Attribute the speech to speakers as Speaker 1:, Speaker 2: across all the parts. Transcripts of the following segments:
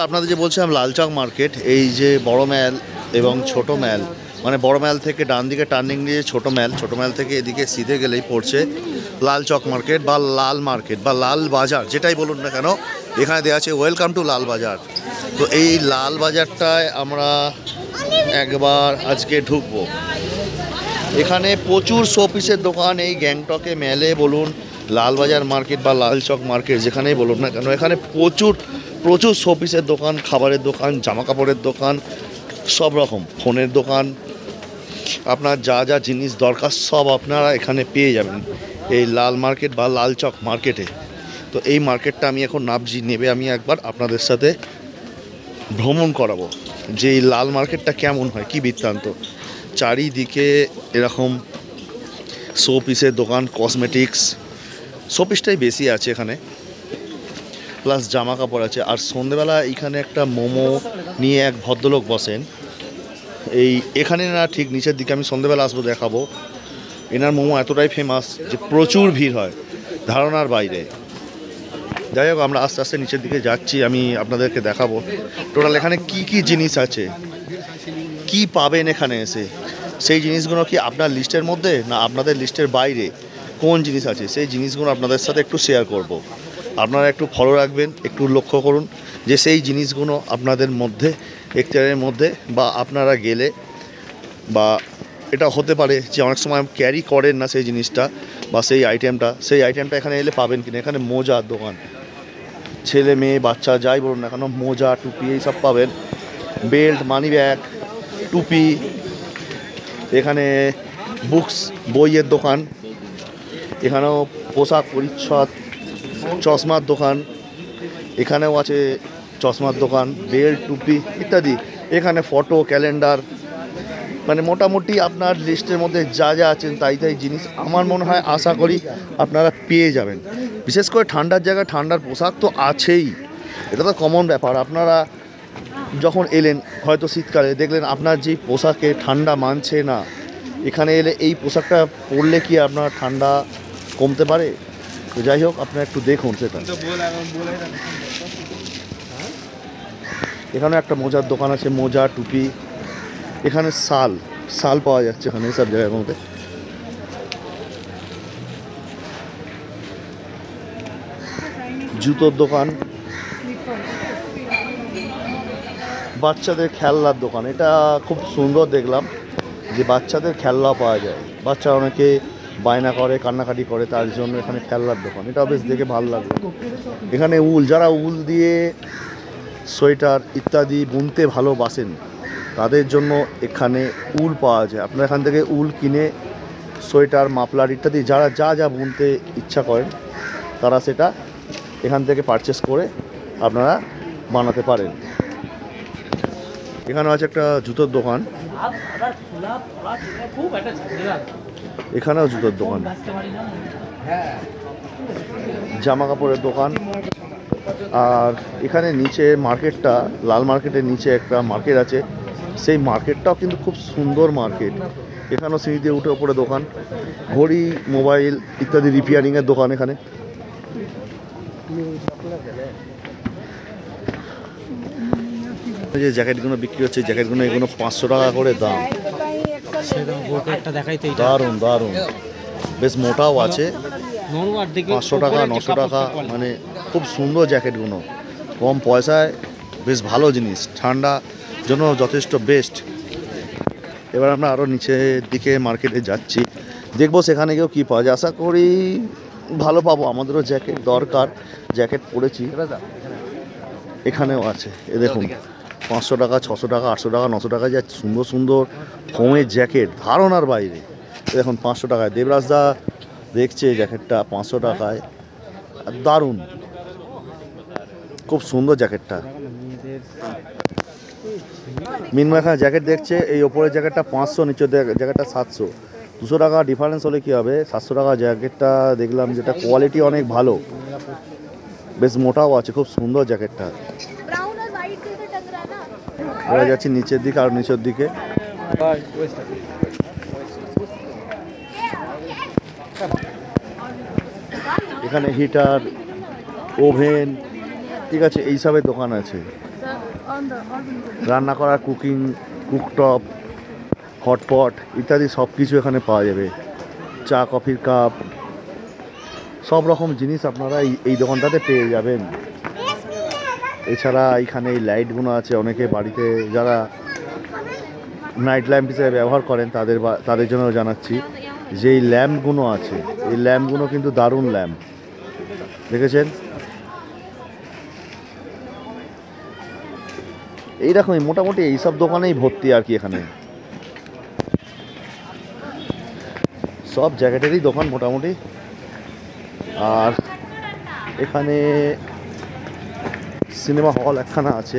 Speaker 1: আপনাদের যে বলছিলাম লালচক মার্কেট, এই যে বড় ম্যাল এবং ছোট ম্যাল, মানে বড় ম্যাল থেকে ডান দিকে টার্নিং নিয়ে ছোট ম্যাল থেকে এদিকে সিধে গেলেই পড়ছে লালচক মার্কেট বা লাল মার্কেট বা লাল বাজার, যেটাই বলুন না কেন। এখানে দেওয়া আছে ওয়েলকাম টু লাল বাজার। তো এই লাল বাজারটায় আমরা একবার আজকে ঢুকবো। এখানে প্রচুর শোপিসের দোকান, এই গ্যাংটকে ম্যালে বলুন, লালবাজার মার্কেট বা লালচক মার্কেট যেখানেই বলুন না কেন, এখানে প্রচুর প্রচুর শোপিসের দোকান, খাবারের দোকান, জামা কাপড়ের দোকান, সব রকম ফোনের দোকান, আপনার যা যা জিনিস দরকার সব আপনারা এখানে পেয়ে যাবেন এই লাল মার্কেট বা লালচক মার্কেটে। তো এই মার্কেটটা আমি এখন নেবে আমি একবার আপনাদের সাথে ভ্রমণ করাবো যে এই লাল মার্কেটটা কেমন হয়, কি বৃত্তান্ত। চারিদিকে এরকম শোপিসের দোকান, কসমেটিক্স, শোপিসটাই বেশি আছে এখানে, প্লাস জামা কাপড় আছে। আর সন্ধেবেলা এইখানে একটা মোমো নিয়ে এক ভদ্রলোক বসেন, এখানে না ঠিক নিচের দিকে, আমি সন্ধেবেলা আসবো দেখাবো। এনার মোমো এতটাই ফেমাস যে প্রচুর ভিড় হয়, ধারণার বাইরে। যাই হোক, আমরা আস্তে আস্তে নিচের দিকে যাচ্ছি, আমি আপনাদেরকে দেখাবো টোটাল এখানে কি কি জিনিস আছে, কি পাবেন এখানে এসে। সেই জিনিসগুলো কি আপনার লিস্টের মধ্যে না আপনাদের লিস্টের বাইরে কোন জিনিস আছে, সেই জিনিসগুলো আপনাদের সাথে একটু শেয়ার করব। আপনারা একটু ফলো রাখবেন, একটু লক্ষ্য করুন যে সেই জিনিসগুলো আপনাদের মধ্যে এখতিয়ারের মধ্যে, বা আপনারা গেলে, বা এটা হতে পারে যে অনেক সময় ক্যারি করেন না সেই জিনিসটা বা সেই আইটেমটা এখানে এলে পাবেন কিনা। এখানে মোজার দোকান, ছেলে মেয়ে বাচ্চা যাই বলুন না কেন, মোজা টুপি এইসব পাবেন, বেল্ট, মানি ব্যাগ, টুপি। এখানে বুকস, বইয়ের দোকান, এখানেও পোশাক পরিচ্ছদ, চশমার দোকান, এখানেও আছে চশমার দোকান, বেল্ট, টুপি ইত্যাদি। এখানে ফটো, ক্যালেন্ডার, মানে মোটামুটি আপনার লিস্টের মধ্যে যা যা আছেন তাই জিনিস আমার মনে হয়, আশা করি আপনারা পেয়ে যাবেন। বিশেষ করে ঠান্ডার জায়গায় ঠান্ডার পোশাক তো আছেই, এটা তো কমন ব্যাপার। আপনারা যখন এলেন হয়তো শীতকালে, দেখলেন আপনার যেই পোশাকে ঠান্ডা মানছে না, এখানে এলে এই পোশাকটা পরলে কি আপনার ঠান্ডা কমতে পারে? তো যাই হোক, আপনারা একটু দেখুন সেটা। এখানে একটা মোজার দোকান আছে, মোজা, টুপি। এখানে শাল পাওয়া যাচ্ছে এখানে সব জায়গার মধ্যে। জুতোর দোকান, বাচ্চাদের খেলনার দোকান, এটা খুব সুন্দর দেখলাম যে বাচ্চাদের খেলনা পাওয়া যায়। বাচ্চা অনেকে বায়না করে, কান্নাকাটি করে, তার জন্য এখানে খেলনার দোকান, এটা বেশ দেখে ভালো লাগলো। এখানে যারা উল দিয়ে সোয়েটার ইত্যাদি বুনতে ভালোবাসেন তাদের জন্য এখানে উল পাওয়া যায়। আপনারা এখান থেকে উল কিনে সোয়েটার, মাফলার ইত্যাদি যারা যা বুনতে ইচ্ছা করেন তারা সেটা এখান থেকে পারচেস করে আপনারা বানাতে পারেন। এখানে আছে একটা জুতোর দোকান, এখানেও জুতোর দোকান, জামা কাপড়ের দোকান। আর এখানে নিচে মার্কেটটা, লাল মার্কেটের নিচে একটা মার্কেট আছে, সেই মার্কেটটাও কিন্তু খুব সুন্দর মার্কেট। এখানেও সিঁড়ি দিয়ে উঠে ওপরে দোকান, ঘড়ি, মোবাইল ইত্যাদি রিপেয়ারিংয়ের দোকান। এখানে যে জ্যাকেটগুলো বিক্রি হচ্ছে, জ্যাকেটগুলো এগুলো 500 টাকা করে দাম। দারুণ দারুণ, বেশ মোটাও আছে, 500 টাকা 900 টাকা, মানে খুব সুন্দর জ্যাকেটগুলো, কম পয়সায় বেশ ভালো জিনিস, ঠান্ডা জন্য যথেষ্ট বেস্ট। এবার আমরা আরও নিচের দিকে মার্কেটে যাচ্ছি, দেখবো সেখানে গিয়েও কী পাওয়া যায়। আশা করি ভালো পাবো, আমাদেরও জ্যাকেট দরকার, জ্যাকেট পরেছি। এখানেও আছে, এ দেখুন 500 টাকা, 600 টাকা, 800 টাকা, 900 টাকা, যা সুন্দর সুন্দর ফোমের জ্যাকেট, ধারণার বাইরে। দেখুন 500 টাকায় দেবরাজদা দেখছে জ্যাকেটটা 500 টাকায়, দারুণ, খুব সুন্দর জ্যাকেটটা। মিনমা এখানে জ্যাকেট দেখছে, এই ওপরের জ্যাকেটটা 500, নিচের জ্যাকেটটা 700, 200 টাকা ডিফারেন্স হলে কী হবে। 700 টাকা জ্যাকেটটা দেখলাম, যেটা কোয়ালিটি অনেক ভালো, বেশ মোটাও আছে, খুব সুন্দর জ্যাকেটটা। এবার যাচ্ছি নিচের দিকে, আর নিচের দিকে এখানে হিটার, ওভেন, ঠিক আছে, এইসবের দোকান আছে। রান্না করার কুকটপ, হটপট ইত্যাদি সব কিছু এখানে পাওয়া যাবে। চা কফির কাপ, সব রকম জিনিস আপনারা এই দোকানটাতে পেয়ে যাবেন। এছাড়া এখানে এই লাইটগুলো আছে, অনেকে বাড়িতে যারা নাইট ল্যাম্প হিসেবে ব্যবহার করেন তাদের জন্য জানাচ্ছি যে এই ল্যাম্পগুলো আছে, এই ল্যাম্পগুলো কিন্তু দারুণ ল্যাম্প, দেখেছেন? এইরকমই মোটামুটি এইসব দোকানেই ভর্তি আর কি। এখানে সব জ্যাকেটেরই দোকান মোটামুটি। আর এখানে সিনেমা হল একখানা আছে,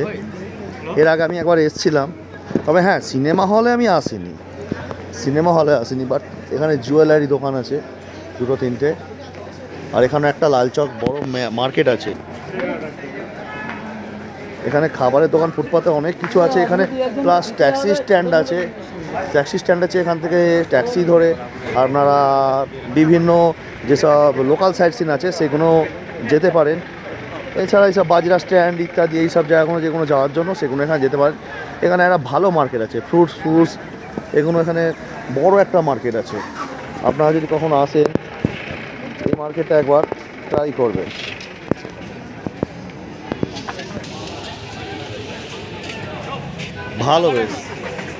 Speaker 1: এর আগে আমি একবার এসেছিলাম, তবে হ্যাঁ সিনেমা হলে আমি আসিনি, বাট এখানে জুয়েলারি দোকান আছে 2-3টে। আর এখানে একটা লালচক বড় মার্কেট আছে। এখানে খাবারের দোকান, ফুটপাতে অনেক কিছু আছে এখানে, প্লাস ট্যাক্সি স্ট্যান্ড আছে। এখান থেকে ট্যাক্সি ধরে আপনারা বিভিন্ন যেসব লোকাল সাইট সিন আছে সেগুলো যেতে পারেন। এছাড়া এইসব বাজরা স্ট্যান্ড ইত্যাদি এইসব জায়গাগুলো যেগুলো যাওয়ার জন্য সেগুলো এখানে যেতে পারেন। এখানে একটা ভালো মার্কেট আছে, ফ্রুটস এগুলো এখানে বড় একটা মার্কেট আছে। আপনারা যদি কখনো আসেন এই মার্কেটটা একবার ট্রাই করবেন। ভালো বেশ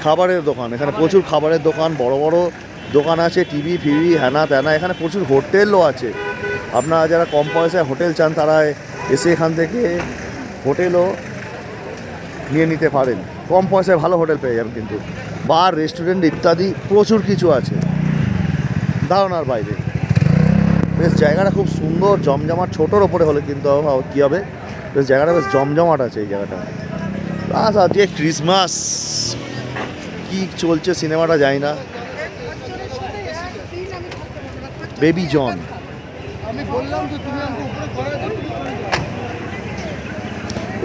Speaker 1: খাবারের দোকান, এখানে প্রচুর খাবারের দোকান, বড় বড় দোকান আছে, টিভি ফিভি হ্যানা ত্যানা। এখানে প্রচুর হোটেলও আছে। আপনারা যারা কম পয়সায় হোটেল চান তারা এসে এখান থেকে হোটেলও নিয়ে নিতে পারেন। কম পয়সায় ভালো হোটেল পেয়ে যাবেন কিন্তু, বার রেস্টুরেন্ট ইত্যাদি প্রচুর কিছু আছে ধারণার বাইরে। বেশ জায়গাটা খুব সুন্দর জমজমাট, ছোটোর ওপরে হলে কিন্তু কী হবে, বেশ জায়গাটা বেশ জমজমাট আছে এই জায়গাটা। প্লাস আজকে ক্রিসমাস, কি চলছে সিনেমাটা জানি না, বেবি জন।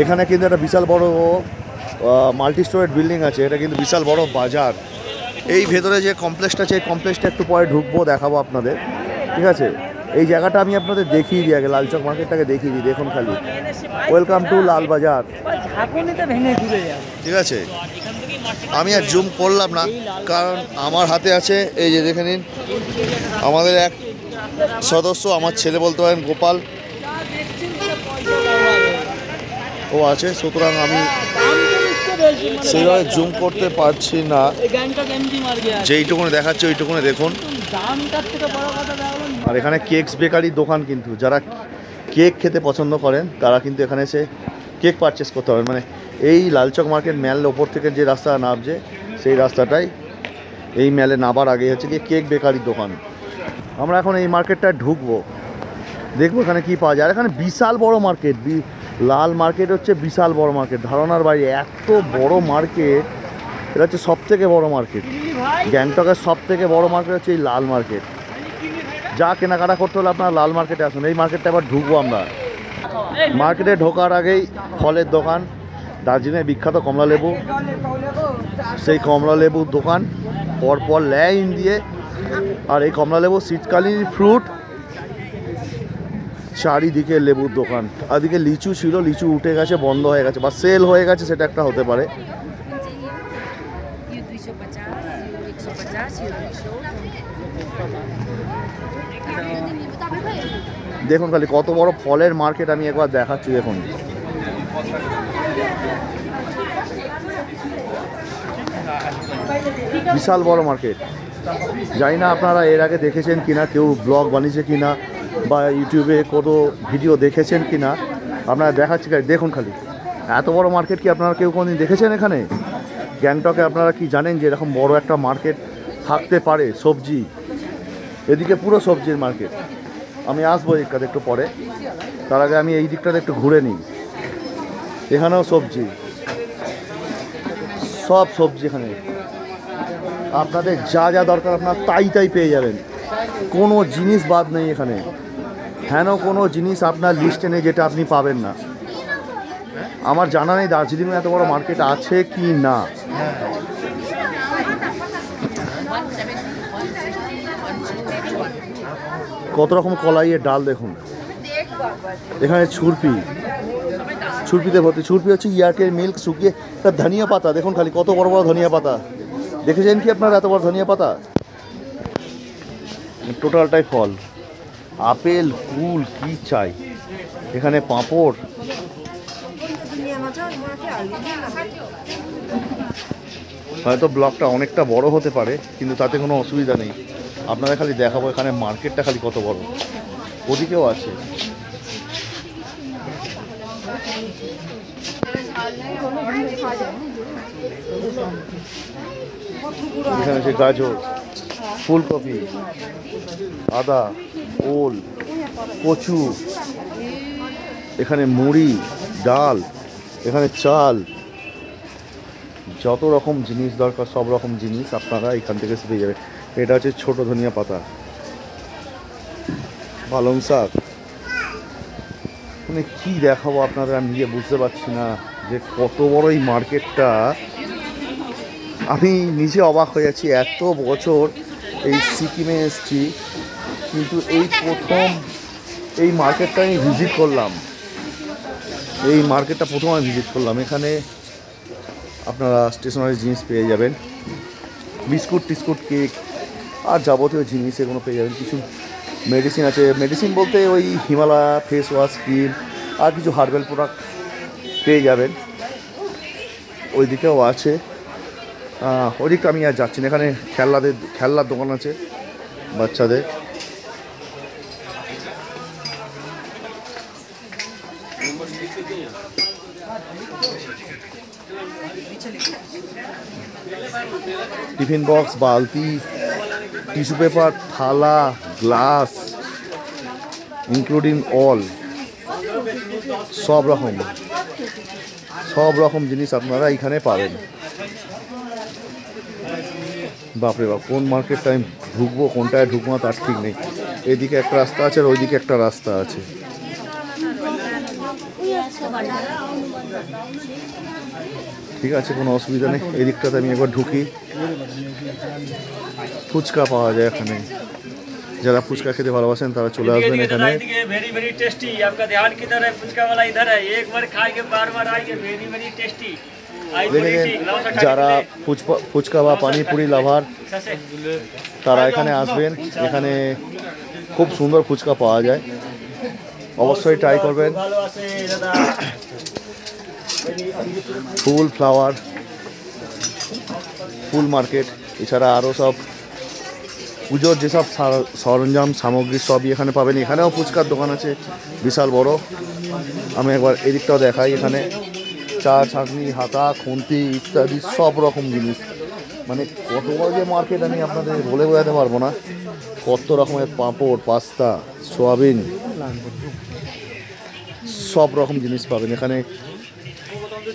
Speaker 1: এখানে কিন্তু একটা বিশাল বড় মাল্টি স্টোরেড বিল্ডিং আছে, এটা কিন্তু বিশাল বড় বাজার। এই ভেতরে যে কমপ্লেক্সটা আছে এই কমপ্লেক্সটা একটু পরে ঢুকবো, দেখাবো আপনাদের, ঠিক আছে? এই জায়গাটা আমি আপনাদের দেখিয়ে দিই আগে, লালচক মার্কেটটাকে দেখিয়ে দিই। দেখুন খালি, ওয়েলকাম টু লাল বাজার, ঠিক আছে? আমি আর জুম করলাম না কারণ আমার হাতে আছে এই যে দেখে নিন, আমাদের এক সদস্য, আমার ছেলে বলতে পারেন, গোপাল, ও আছে, সুতরাং আমি সেইভাবে জুম করতে পারছি না। যেইটুকুনি দেখাচ্ছে ওইটুকুনি দেখুন। আর এখানে কেকস বেকারির দোকান, কিন্তু যারা কেক খেতে পছন্দ করেন তারা কিন্তু এখানে এসে কেক পারচেস করতে পারেন। মানে এই লালচক মার্কেট ম্যালের ওপর থেকে যে রাস্তা নামছে সেই রাস্তাটাই, এই ম্যালে নামার আগে হচ্ছে গিয়ে কেক বেকারির দোকান। আমরা এখন এই মার্কেটটায় ঢুকবো, দেখবো এখানে কী পাওয়া যায়। আর এখানে বিশাল বড় মার্কেট, লাল মার্কেট হচ্ছে বিশাল বড় মার্কেট, ধারণার বাইরে এত বড় মার্কেট। এটা হচ্ছে সবথেকে বড় মার্কেট, গ্যাংটকের সবথেকে বড় মার্কেট হচ্ছে এই লাল মার্কেট। যা কেনাকাটা করতে হলে আপনারা লাল মার্কেটে আসুন। এই মার্কেটটা এবার ঢুকবো আমরা। মার্কেটে ঢোকার আগেই ফলের দোকান, দার্জিলিংয়ের বিখ্যাত কমলা লেবু, সেই কমলা লেবুর দোকান পরপর লাইন দিয়ে। আর এই কমলা লেবু শীতকালীন ফ্রুট, চারিদিকে লেবুর দোকান। আদিকে লিচু ছিল, লিচু উঠে গেছে, বন্ধ হয়ে গেছে, বা সেল হয়ে গেছে, সেটা একটা হতে পারে। দেখুন খালি কত বড় ফলের মার্কেট, আমি একবার দেখাচ্ছি। দেখুন বিশাল বড় মার্কেট। জানি না আপনারা এর আগে দেখেছেন কিনা, কেউ ব্লগ বানিয়েছে কিনা বা ইউটিউবে কোনো ভিডিও দেখেছেন কিনা, আপনারা দেখাচ্ছি। দেখুন খালি এত বড় মার্কেট, কি আপনারা কেউ কোনোদিন দেখেছেন এখানে গ্যাংটকে? আপনারা কি জানেন যে এরকম বড় একটা মার্কেট থাকতে পারে? সবজি, এদিকে পুরো সবজির মার্কেট। আমি আসবো এই দিকটাতে একটু পরে, তার আগে আমি এই দিকটাতে একটু ঘুরে নিই। এখানেও সবজি, সব সবজি, এখানে আপনাদের যা যা দরকার আপনার তাই পেয়ে যাবেন, কোনো জিনিস বাদ নেই এখানে। হেন কোনো জিনিস আপনার লিস্টে নেই যেটা আপনি পাবেন না। আমার জানা নেই দার্জিলিংয়ে এত বড় মার্কেট আছে কি না। কত রকম কলাইয়ের ডাল দেখুন, এখানে ছুরপি, ছুরপিতে ভর্তি। ছুরপি হচ্ছে ইয়ারকের মিল্ক শুকিয়ে, তার ধনিয়া পাতা দেখুন খালি কত বড় বড় ধনিয়া পাতা। দেখেছেন কি আপনারা এত বড় ধনিয়া পাতা? টোটালটাই ফল, আপেল কুল কি চাই। এখানে পাঁপড়, হয়তো ব্লগটা অনেকটা বড় হতে পারে কিন্তু তাতে কোনো অসুবিধা নেই, আপনারা খালি দেখাবো এখানে মার্কেটটা খালি কত বড়। ওদিকেও আছে, এখানে আছে গাজর, ফুলকপি, আদা, ওল, কচু, এখানে মুড়ি, ডাল, এখানে চাল, যত রকম জিনিস দরকার সব রকম জিনিস আপনারা এখান থেকে পেয়ে যাবেন। এটা হচ্ছে ছোট ধনিয়া পাতা, পালং শাক, মানে কী দেখাবো আপনাদের আমি নিজে বুঝতে পারছি না যে কত বড় এই মার্কেটটা। আমি নিজে অবাক হয়ে যাচ্ছি, এত বছর এই সিকিমে এসেছি কিন্তু এই প্রথম এই মার্কেটটা আমি ভিজিট করলাম। এই মার্কেটটা প্রথম আমি ভিজিট করলাম। এখানে আপনারা স্টেশনারি জিনিস পেয়ে যাবেন, বিস্কুট টিস্কুট, কেক আর যাবতীয় জিনিস এগুলো পেয়ে যাবেন। কিছু মেডিসিন আছে, মেডিসিন বলতে ওই হিমালয়া ফেস ওয়াশ, ক্রিম আর কিছু হার্বাল প্রোডাক্ট পেয়ে যাবেন। ওই দিকেও আছে, ওই দিকটা আমি আর যাচ্ছি না। এখানে খেলনার দোকান আছে বাচ্চাদের। টিফিন বক্স, বালতি, টিস্যু পেপার, থালা, গ্লাস, ইনক্লুডিং অল, সব রকম জিনিস আপনারা এখানে পাবেন। বাপরে বাপ, কোন মার্কেটটা আমি ঢুকবো কোনটায় ঢুকবো না তার ঠিক নেই। এদিকে একটা রাস্তা আছে আর ওইদিকে একটা রাস্তা আছে। ঠিক আছে, কোনো অসুবিধা নেই। এই দিকটাতে আমি একবার ঢুকি। ফুচকা পাওয়া যায় এখানে, যারা ফুচকা খেতে ভালোবাসেন তারা চলে আসবেন এখানে। যারা ফুচকা বা পানিপুরি লাভার তারা এখানে আসবেন। এখানে খুব সুন্দর ফুচকা পাওয়া যায়, অবশ্যই ট্রাই করবেন। ফুল ফ্লাওয়ার, ফুল মার্কেট, এছাড়া আরও সব পুজোর যেসব সরঞ্জাম সামগ্রী সবই এখানে পাবেন। এখানেও ফুচকার দোকান আছে বিশাল বড়। আমি একবার এদিকটাও দেখাই। এখানে চা, ছাঁকনি, হাতা, খুন্তি ইত্যাদি সব রকম জিনিস। মানে কত বড় যে মার্কেট আমি আপনাদের বলে বোঝাতে পারবো না। কত রকমের পাঁপড়, পাস্তা, সোয়াবিন, সব রকম জিনিস পাবেন এখানে।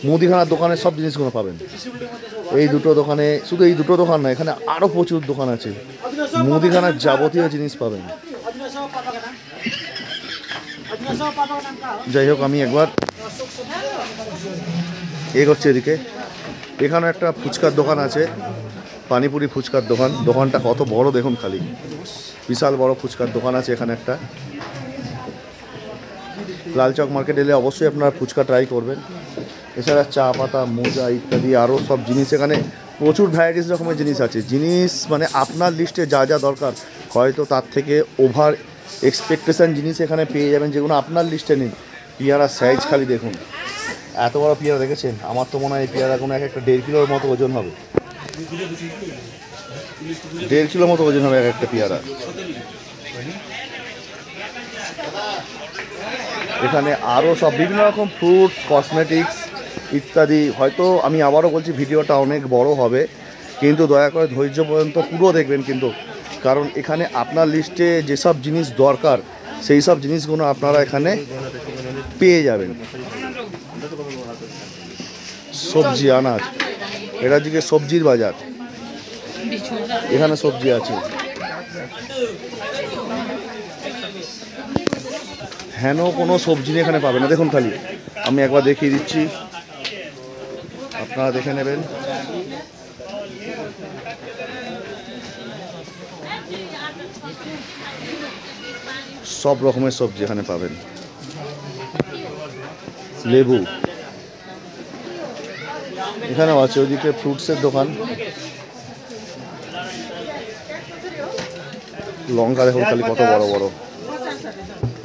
Speaker 1: মুদিখানার দোকানে সব জিনিসগুলো পাবেন এই দুটো দোকানে। শুধু এই দুটো দোকান না, এখানে আরও প্রচুর দোকান আছে, মুদিখানার যাবতীয় জিনিস পাবেন। যাই হোক, আমি একবার এগোচ্ছি এদিকে। এখানে একটা ফুচকার দোকান আছে, পানিপুরি ফুচকার দোকান। দোকানটা কত বড় দেখুন খালি, বিশাল বড় ফুচকার দোকান আছে এখানে একটা। লালচক মার্কেট এলে অবশ্যই আপনারা ফুচকা ট্রাই করবেন। এছাড়া চা পাতা, মোজা ইত্যাদি আরও সব জিনিস এখানে প্রচুর ভ্যারাইটিস রকমের জিনিস আছে। জিনিস মানে আপনার লিস্টে যা যা দরকার হয়তো তার থেকে ওভার এক্সপেকটেশন জিনিস এখানে পেয়ে যাবেন, যেগুলো আপনার লিস্টে নেই। পেয়ারার সাইজ খালি দেখুন, এত বড় পেয়ারা দেখেছেন? আমার তো মনে হয় এই পেয়ারা কোনো একটা 1.5 কিলোর মতো ওজন হবে, 1.5 কিলোর মতো ওজন হবে এক একটা পেয়ারা। এখানে আরও সব বিভিন্ন রকম ফ্রুটস, কসমেটিক্স ইত্যাদি। হয়তো আমি আবারও বলছি ভিডিওটা অনেক বড় হবে, কিন্তু দয়া করে ধৈর্য পর্যন্ত পুরো দেখবেন কিন্তু, কারণ এখানে আপনার লিস্টে যেসব জিনিস দরকার সেই সব জিনিসগুলো আপনারা এখানে পেয়ে যাবেন। সবজি, আনাজ, এটা দিকে সবজির বাজার। এখানে সবজি আছে, হেন কোনো সবজি এখানে পাবে না। দেখুন খালি আমি একবার দেখিয়ে দিচ্ছি, আপনারা দেখে নেবেন। সব রকমের সবজি এখানে পাবেন। লেবু এখানেও আছে, ওইদিকে ফ্রুটসের দোকান। লঙ্কা দেখুন খালি কত বড় বড়,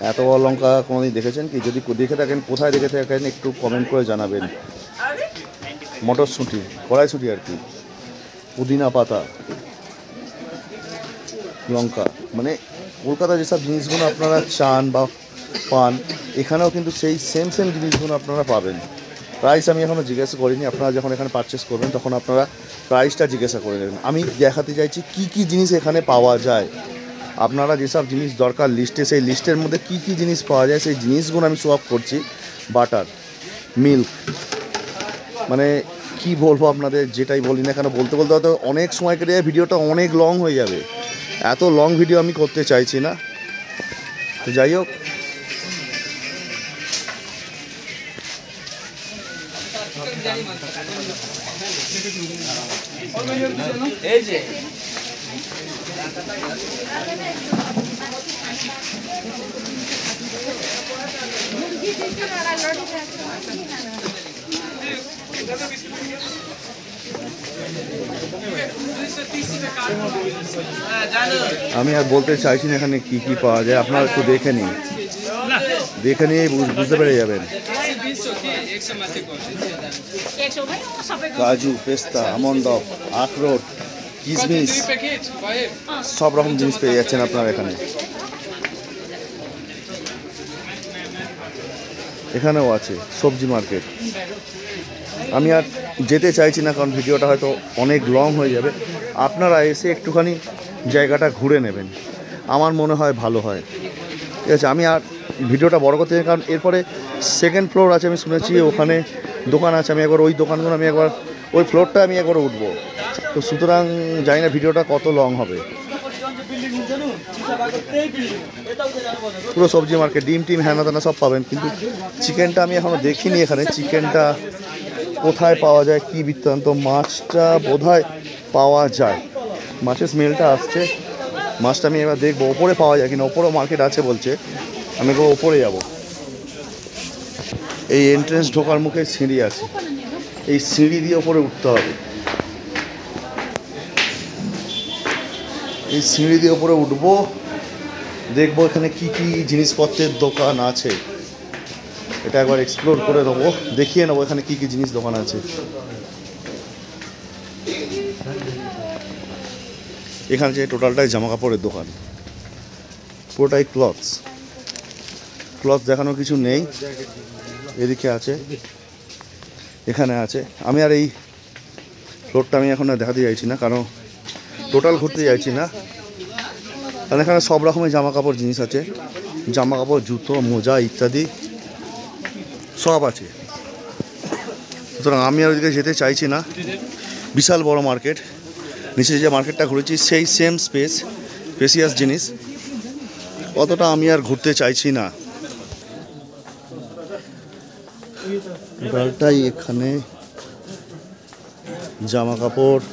Speaker 1: এত বড় লঙ্কা কোনোদিন দেখেছেন কি? যদি দেখে থাকেন, কোথায় দেখে থাকেন একটু কমেন্ট করে জানাবেন। মটরশুঁটি, কড়াইশুঁটি আর কি, পুদিনা পাতা, লঙ্কা, মানে কলকাতায় যেসব জিনিসগুলো আপনারা চান বা পান, এখানেও কিন্তু সেই সেম জিনিসগুলো আপনারা পাবেন। প্রাইস আমি এখনও জিজ্ঞাসা করিনি, আপনারা যখন এখানে পারচেস করবেন তখন আপনারা প্রাইসটা জিজ্ঞাসা করে নেবেন। আমি দেখাতে চাইছি কি কি জিনিস এখানে পাওয়া যায়। আপনারা যেসব জিনিস দরকার লিস্টে, সেই লিস্টের মধ্যে কি কি জিনিস পাওয়া যায় সেই জিনিসগুলো আমি শো অফ করছি। বাটার, মিল্ক, মানে কি বলবো আপনাদের, যেটাই বলি না কেন বলতে বলতে হয়তো অনেক সময় কেটে যায়, ভিডিওটা অনেক লং হয়ে যাবে। এত লং ভিডিও আমি করতে চাইছি না। তো যাই হোক, আমি আর বলতে চাইছি না এখানে কি কি পাওয়া যায়, আপনারা একটু দেখে নিন, দেখে নিয়ে বুঝতে পেরে যাবেন। কাজু, পেস্তা, আমন্ড, আখরোট, কিশমিশ, সব রকম জিনিস পেয়ে যাচ্ছেন আপনারা এখানে। এখানেও আছে সবজি মার্কেট। আমি আর যেতে চাইছি না কারণ ভিডিওটা হয়তো অনেক লং হয়ে যাবে। আপনারা এসে একটুখানি জায়গাটা ঘুরে নেবেন, আমার মনে হয় ভালো হয়। ঠিক আছে, আমি আর ভিডিওটা বড় করতে চাই কারণ এরপরে সেকেন্ড ফ্লোর আছে, আমি শুনেছি ওখানে দোকান আছে। আমি একবার ওই দোকানগুলো আমি একবার ওই ফ্লোরটা আমি একবার উঠবো। তো সুতরাং জানি না ভিডিওটা কত লং হবে। পুরো সবজি মার্কেট, ডিম টিম হ্যানা ত্যানা সব পাবেন, কিন্তু চিকেনটা আমি এখনও দেখিনি এখানে। চিকেনটা কোথায় পাওয়া যায়, কি বৃত্তান্ত? মাছটা বোধহয় পাওয়া যায়, মাছের স্মেলটা আসছে। মাছটা আমি এবার দেখবো ওপরে পাওয়া যায় কিনা। ওপরেও মার্কেট আছে বলছে, আমি একবার ওপরে যাব। এই এন্ট্রেন্স ঢোকার মুখে সিঁড়ি আছে, এই সিঁড়ি দিয়ে ওপরে উঠতে হবে। এই সিঁড়ি দিয়ে ওপরে উঠবো, দেখবো এখানে কি কি জিনিসপত্রের দোকান আছে, এটা একবার এক্সপ্লোর করে নেবো, দেখিয়ে নেবো এখানে কি কি জিনিস দোকান আছে। এখানে যে টোটালটাই জামা কাপড়ের দোকান, পুরোটাই ক্লথস দেখানো কিছু নেই। এদিকে আছে, এখানে আছে। আমি আর এই ফ্লোরটা আমি এখন দেখাতে চাইছি না কারণ টোটাল ঘুরতে চাইছি না, কারণ এখানে সব রকমের জামা কাপড় জিনিস আছে, জামা কাপড়, জুতো, মোজা ইত্যাদি সব আছে। সুতরাং আমি আর ওইদিকে যেতে চাইছি না। বিশাল বড় মার্কেট, নিচে যে মার্কেটটা ঘুরেছি সেই সেম স্পেসিয়াস জিনিস, অতটা আমি আর ঘুরতে চাইছি না। টোটালটাই এখানে জামা কাপড়,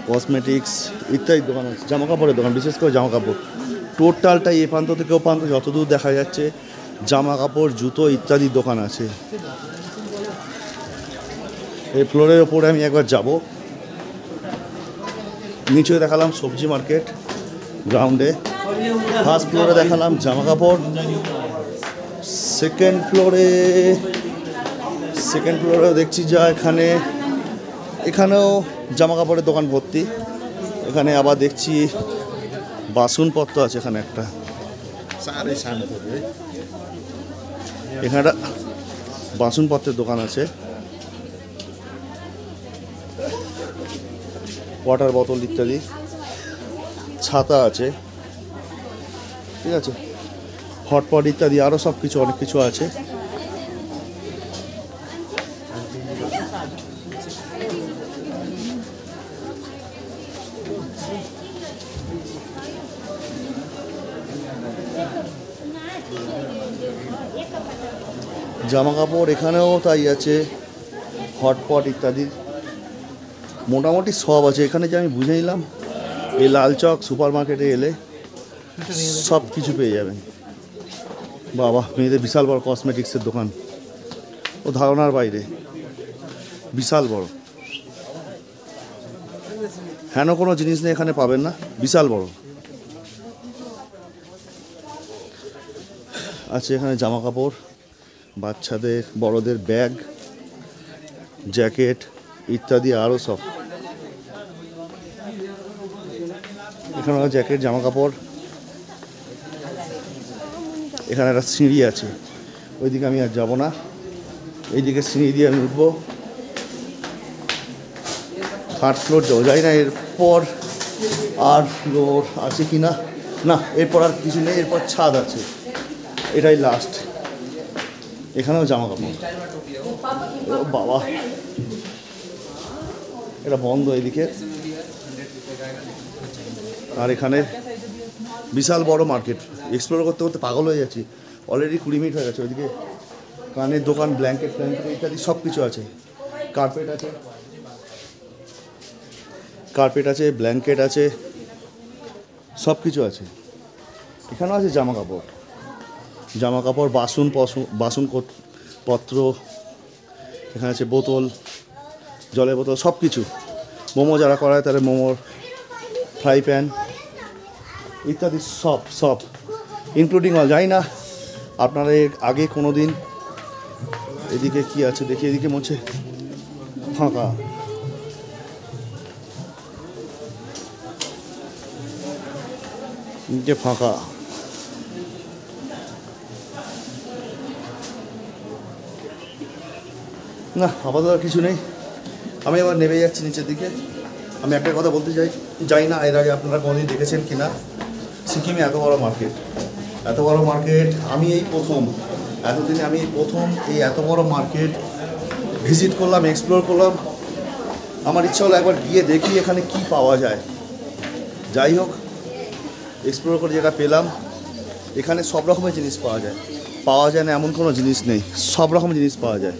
Speaker 1: কসমেটিক্স ইত্যাদি দোকান আছে। জামা কাপড়ের দোকান, বিশেষ করে জামা কাপড়। টোটালটাই এ প্রান্ত থেকে ও প্রান্ত যতদূর দেখা যাচ্ছে জামা কাপড়, জুতো ইত্যাদি দোকান আছে। এই ফ্লোরের ওপরে আমি একবার যাব। নিচে দেখালাম সবজি মার্কেট গ্রাউন্ডে, ফার্স্ট ফ্লোরে দেখালাম জামা কাপড়, সেকেন্ড ফ্লোরে দেখছি যা এখানেও জামা কাপড়ের দোকান ভর্তি। এখানে আবার দেখছি বাসনপত্র আছে, এখানে একটা, এখানে একটা বাসনপত্রের দোকান আছে, ওয়াটার বোতল ইত্যাদি, ছাতা আছে, ঠিক আছে, হটপট ইত্যাদি আরও সব কিছু অনেক কিছু আছে। জামা কাপড় এখানেও তাই আছে, হটপট ইত্যাদি মোটামুটি সব আছে এখানে। যে আমি বুঝে নিলাম এই লালচক সুপার মার্কেটে এলে সব কিছু পেয়ে যাবেন। বাবা, মেয়েদের বিশাল বড় কসমেটিক্সের দোকান, ও ধারণার বাইরে, বিশাল বড়। হেন কোনো জিনিস নেই এখানে পাবেন না, বিশাল বড় আছে। এখানে জামা কাপড়, বাচ্চাদের বড়দের ব্যাগ, জ্যাকেট ইত্যাদি আরও সব। এখানে জ্যাকেট, জামা কাপড়। এখানে একটা সিঁড়ি আছে, ওইদিকে আমি আর যাবো না, এইদিকে সিঁড়ি দিয়ে আমি উঠবো। 3rd ফ্লোর যাবো, যাই না এরপর আর ফ্লোর আছে কি না, না এরপর আর কিছু নেই, এরপর ছাদ আছে, এটাই লাস্ট। এখানেও জামা কাপড়। ও বাবা, এটা বন্ধ এদিকে। আর এখানে বিশাল বড় মার্কেট, এক্সপ্লোর করতে করতে পাগল হয়ে যাচ্ছি। অলরেডি 20 মিনিট হয়ে গেছে। ওইদিকে কানের দোকান, ব্ল্যাঙ্কেট ইত্যাদি সব কিছু আছে। কার্পেট আছে, ব্ল্যাঙ্কেট আছে, সব কিছু আছে। এখানেও আছে জামা কাপড়, বাসন পত্র। এখানে আছে বোতল, জলের বোতল, সব কিছু। মোমো যারা করায় তাদের মোমোর ফ্রাই প্যান ইত্যাদি সব ইনক্লুডিং অল। যাই না আপনারা আগে কোনো দিন এদিকে কি আছে দেখি, এদিকে মনে ফাঁকা। ফাঁকা না, আপাতত কিছু নেই। আমি আবার নেমে যাচ্ছি নিচের দিকে। আমি একটা কথা বলতে যাই না, এর আগে আপনারা কোনোদিন দেখেছেন কি না সিকিমে এত বড় মার্কেট আমি এই প্রথম, এতদিনে আমি প্রথম এই এত বড় মার্কেট ভিজিট করলাম, এক্সপ্লোর করলাম। আমার ইচ্ছা হলো একবার গিয়ে দেখি এখানে কি পাওয়া যায়। যাই হোক, এক্সপ্লোর করে যেটা পেলাম, এখানে সব রকমের জিনিস পাওয়া যায় না এমন কোনো জিনিস নেই, সব রকম জিনিস পাওয়া যায়।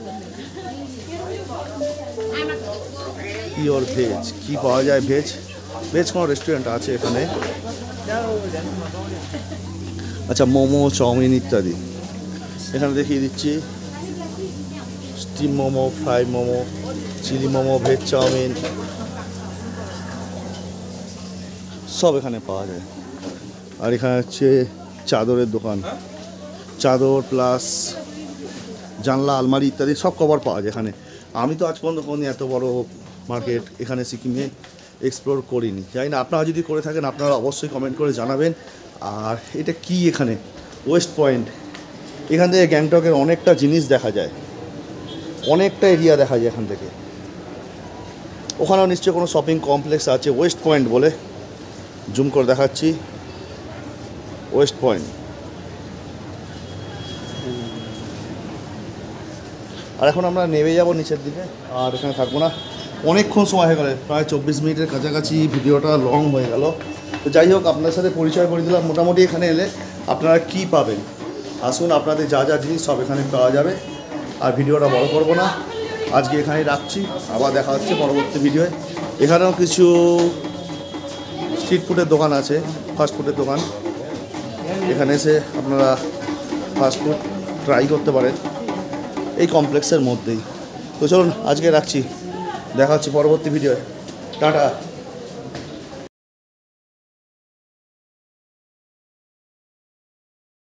Speaker 1: পিওর ভেজ কি পাওয়া যায়, ভেজ কোনো রেস্টুরেন্ট আছে এখানে। আচ্ছা, মোমো, চাউমিন ইত্যাদি এখানে দেখিয়ে দিচ্ছি। Steam momo, fry momo, chilli momo, veg chowmein সব এখানে পাওয়া যায়। আর এখানে হচ্ছে চাদরের দোকান, চাদর প্লাস জানলা, আলমারি ইত্যাদি সব কভার পাওয়া যায় এখানে। আমি তো আজ পর্যন্ত কোনো এত বড় মার্কেট এখানে সিকিমে এক্সপ্লোর করিনি। জানি না, আপনারা যদি করে থাকেন আপনারা অবশ্যই কমেন্ট করে জানাবেন। আর এটা কি, এখানে ওয়েস্ট পয়েন্ট, এখান থেকে গ্যাংটকের অনেকটা জিনিস দেখা যায়, অনেকটা এরিয়া দেখা যায় এখান থেকে। ওখানেও নিশ্চয়ই কোনো শপিং কমপ্লেক্স আছে, ওয়েস্ট পয়েন্ট বলে। জুম করে দেখাচ্ছি, ওয়েস্ট পয়েন্ট। আর এখন আমরা নেমে যাব নিচের দিকে, আর এখানে থাকবো না, অনেকক্ষণ সময় হয়ে গেল, প্রায় 24 মিনিটের কাছাকাছি ভিডিওটা লং হয়ে গেল। তো যাই হোক, আপনার সাথে পরিচয় করে দিলাম। মোটামুটি এখানে এলে আপনারা কি পাবেন, আসুন, আপনাদের যা জিনিস সব এখানে পাওয়া যাবে। আর ভিডিওটা বড় করব না, আজকে এখানেই রাখছি। আবার দেখা হচ্ছে পরবর্তী ভিডিওয়। এখানেও কিছু স্ট্রিট ফুডের দোকান আছে, ফাস্ট ফুডের দোকান। এখানে এসে আপনারা ফাস্ট ফুড ট্রাই করতে পারেন এই কমপ্লেক্সের মধ্যেই। তো চলুন আজকে রাখছি, দেখা হচ্ছে পরবর্তী ভিডিওয়। টাটা।